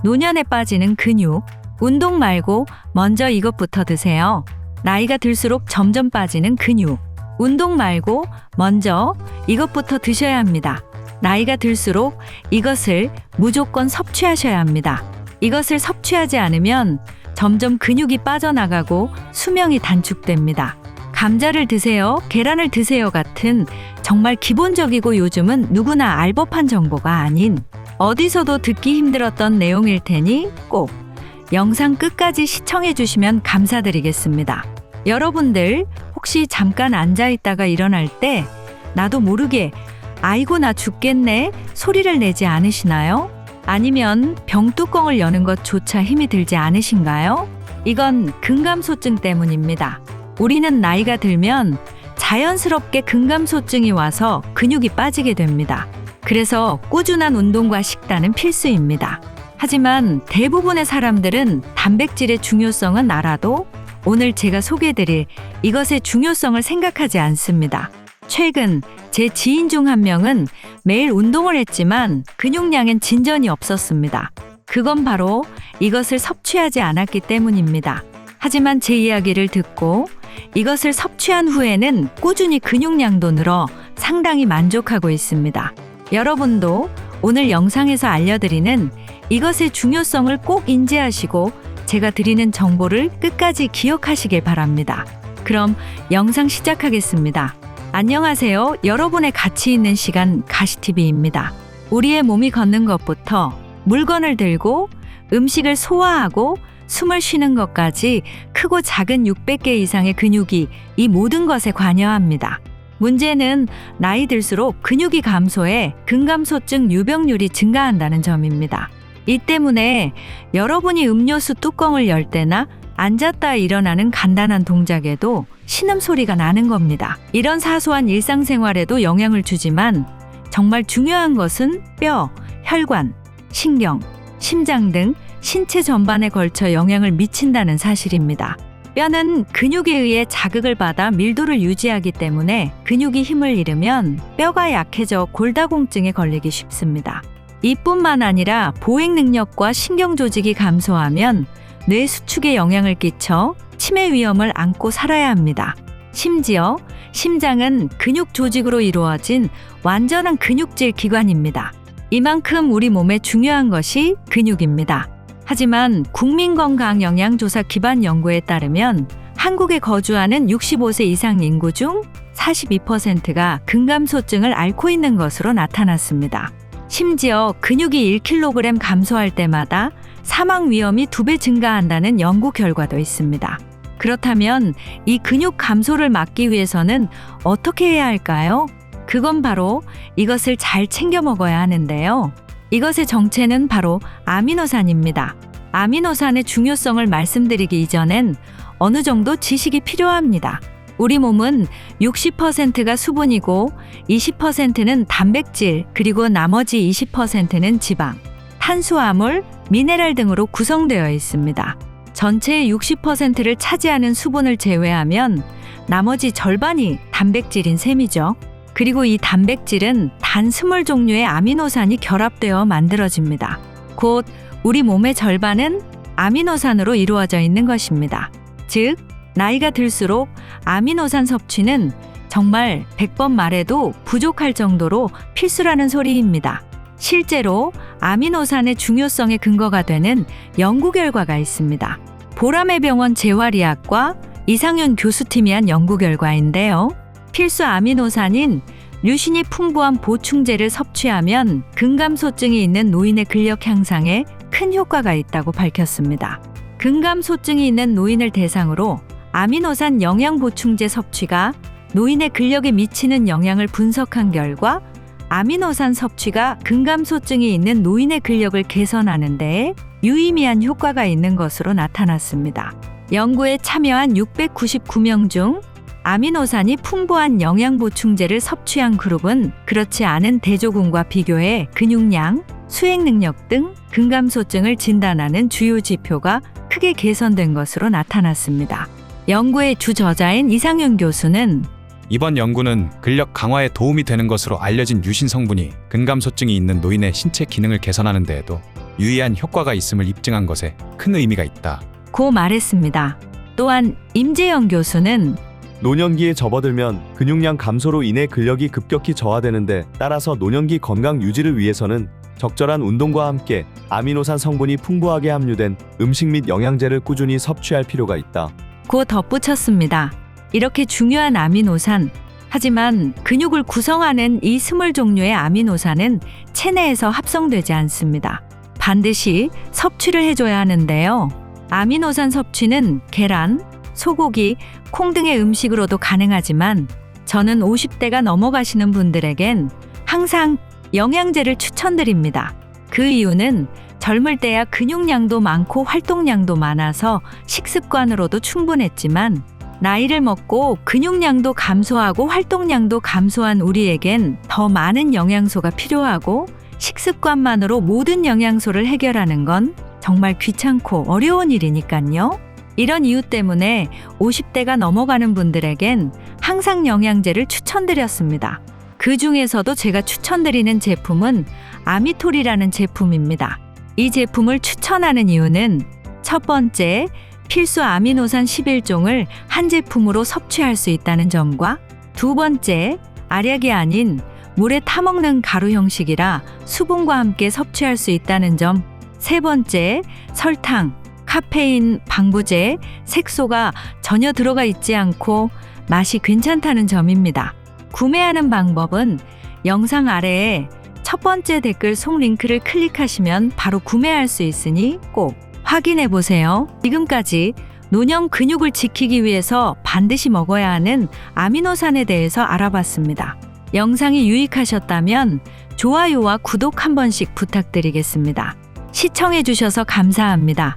노년에 빠지는 근육. 운동 말고 먼저 이것부터 드세요. 나이가 들수록 점점 빠지는 근육. 운동 말고 먼저 이것부터 드셔야 합니다. 나이가 들수록 이것을 무조건 섭취하셔야 합니다. 이것을 섭취하지 않으면 점점 근육이 빠져나가고 수명이 단축됩니다. 감자를 드세요, 계란을 드세요 같은 정말 기본적이고 요즘은 누구나 알 법한 정보가 아닌 어디서도 듣기 힘들었던 내용일 테니 꼭 영상 끝까지 시청해 주시면 감사드리겠습니다. 여러분들 혹시 잠깐 앉아 있다가 일어날 때 나도 모르게 아이고 나 죽겠네 소리를 내지 않으시나요? 아니면 병뚜껑을 여는 것조차 힘이 들지 않으신가요? 이건 근감소증 때문입니다. 우리는 나이가 들면 자연스럽게 근감소증이 와서 근육이 빠지게 됩니다. 그래서 꾸준한 운동과 식단은 필수입니다. 하지만 대부분의 사람들은 단백질의 중요성은 알아도 오늘 제가 소개해드릴 이것의 중요성을 생각하지 않습니다. 최근 제 지인 중 한 명은 매일 운동을 했지만 근육량엔 진전이 없었습니다. 그건 바로 이것을 섭취하지 않았기 때문입니다. 하지만 제 이야기를 듣고 이것을 섭취한 후에는 꾸준히 근육량도 늘어 상당히 만족하고 있습니다. 여러분도 오늘 영상에서 알려드리는 이것의 중요성을 꼭 인지하시고 제가 드리는 정보를 끝까지 기억하시길 바랍니다. 그럼 영상 시작하겠습니다. 안녕하세요. 여러분의 가치 있는 시간 가시TV입니다. 우리의 몸이 걷는 것부터 물건을 들고 음식을 소화하고 숨을 쉬는 것까지 크고 작은 600개 이상의 근육이 이 모든 것에 관여합니다. 문제는 나이 들수록 근육이 감소해 근감소증 유병률이 증가한다는 점입니다. 이 때문에 여러분이 음료수 뚜껑을 열 때나 앉았다 일어나는 간단한 동작에도 신음소리가 나는 겁니다. 이런 사소한 일상생활에도 영향을 주지만 정말 중요한 것은 뼈, 혈관, 신경, 심장 등 신체 전반에 걸쳐 영향을 미친다는 사실입니다. 뼈는 근육에 의해 자극을 받아 밀도를 유지하기 때문에 근육이 힘을 잃으면 뼈가 약해져 골다공증에 걸리기 쉽습니다. 이뿐만 아니라 보행 능력과 신경 조직이 감소하면 뇌 수축에 영향을 끼쳐 치매 위험을 안고 살아야 합니다. 심지어 심장은 근육 조직으로 이루어진 완전한 근육질 기관입니다. 이만큼 우리 몸에 중요한 것이 근육입니다. 하지만 국민건강영양조사 기반 연구에 따르면 한국에 거주하는 65세 이상 인구 중 42%가 근감소증을 앓고 있는 것으로 나타났습니다. 심지어 근육이 1kg 감소할 때마다 사망 위험이 2배 증가한다는 연구 결과도 있습니다. 그렇다면 이 근육 감소를 막기 위해서는 어떻게 해야 할까요? 그건 바로 이것을 잘 챙겨 먹어야 하는데요. 이것의 정체는 바로 아미노산입니다. 아미노산의 중요성을 말씀드리기 이전엔 어느 정도 지식이 필요합니다. 우리 몸은 60%가 수분이고 20%는 단백질, 그리고 나머지 20%는 지방, 탄수화물, 미네랄 등으로 구성되어 있습니다. 전체의 60%를 차지하는 수분을 제외하면 나머지 절반이 단백질인 셈이죠. 그리고 이 단백질은 단 20종류의 아미노산이 결합되어 만들어집니다. 곧 우리 몸의 절반은 아미노산으로 이루어져 있는 것입니다. 즉, 나이가 들수록 아미노산 섭취는 정말 100번 말해도 부족할 정도로 필수라는 소리입니다. 실제로 아미노산의 중요성의 근거가 되는 연구 결과가 있습니다. 보라매 병원 재활의학과 이상윤 교수팀이 한 연구 결과인데요. 필수 아미노산인 류신이 풍부한 보충제를 섭취하면 근감소증이 있는 노인의 근력 향상에 큰 효과가 있다고 밝혔습니다. 근감소증이 있는 노인을 대상으로 아미노산 영양보충제 섭취가 노인의 근력에 미치는 영향을 분석한 결과 아미노산 섭취가 근감소증이 있는 노인의 근력을 개선하는 데에 유의미한 효과가 있는 것으로 나타났습니다. 연구에 참여한 699명 중 아미노산이 풍부한 영양보충제를 섭취한 그룹은 그렇지 않은 대조군과 비교해 근육량, 수행 능력 등 근감소증을 진단하는 주요 지표가 크게 개선된 것으로 나타났습니다. 연구의 주저자인 이상윤 교수는 이번 연구는 근력 강화에 도움이 되는 것으로 알려진 유신 성분이 근감소증이 있는 노인의 신체 기능을 개선하는 데에도 유의한 효과가 있음을 입증한 것에 큰 의미가 있다. 고 말했습니다. 또한 임재영 교수는 노년기에 접어들면 근육량 감소로 인해 근력이 급격히 저하되는데 따라서 노년기 건강 유지를 위해서는 적절한 운동과 함께 아미노산 성분이 풍부하게 함유된 음식 및 영양제를 꾸준히 섭취할 필요가 있다. 고 덧붙였습니다. 이렇게 중요한 아미노산, 하지만 근육을 구성하는 이 20종류의 아미노산은 체내에서 합성되지 않습니다. 반드시 섭취를 해줘야 하는데요. 아미노산 섭취는 계란, 소고기, 콩 등의 음식으로도 가능하지만 저는 50대가 넘어가시는 분들에겐 항상 영양제를 추천드립니다. 그 이유는 젊을 때야 근육량도 많고 활동량도 많아서 식습관으로도 충분했지만 나이를 먹고 근육량도 감소하고 활동량도 감소한 우리에겐 더 많은 영양소가 필요하고 식습관만으로 모든 영양소를 해결하는 건 정말 귀찮고 어려운 일이니까요. 이런 이유 때문에 50대가 넘어가는 분들에겐 항상 영양제를 추천드렸습니다. 그 중에서도 제가 추천드리는 제품은 아미톨이라는 제품입니다. 이 제품을 추천하는 이유는 첫 번째, 필수 아미노산 11종을 한 제품으로 섭취할 수 있다는 점과 두 번째, 알약이 아닌 물에 타먹는 가루 형식이라 수분과 함께 섭취할 수 있다는 점, 세 번째, 설탕, 카페인, 방부제, 색소가 전혀 들어가 있지 않고 맛이 괜찮다는 점입니다. 구매하는 방법은 영상 아래에 첫 번째 댓글 속 링크를 클릭하시면 바로 구매할 수 있으니 꼭 확인해 보세요. 지금까지 노년 근육을 지키기 위해서 반드시 먹어야 하는 아미노산에 대해서 알아봤습니다. 영상이 유익하셨다면 좋아요와 구독 한 번씩 부탁드리겠습니다. 시청해 주셔서 감사합니다.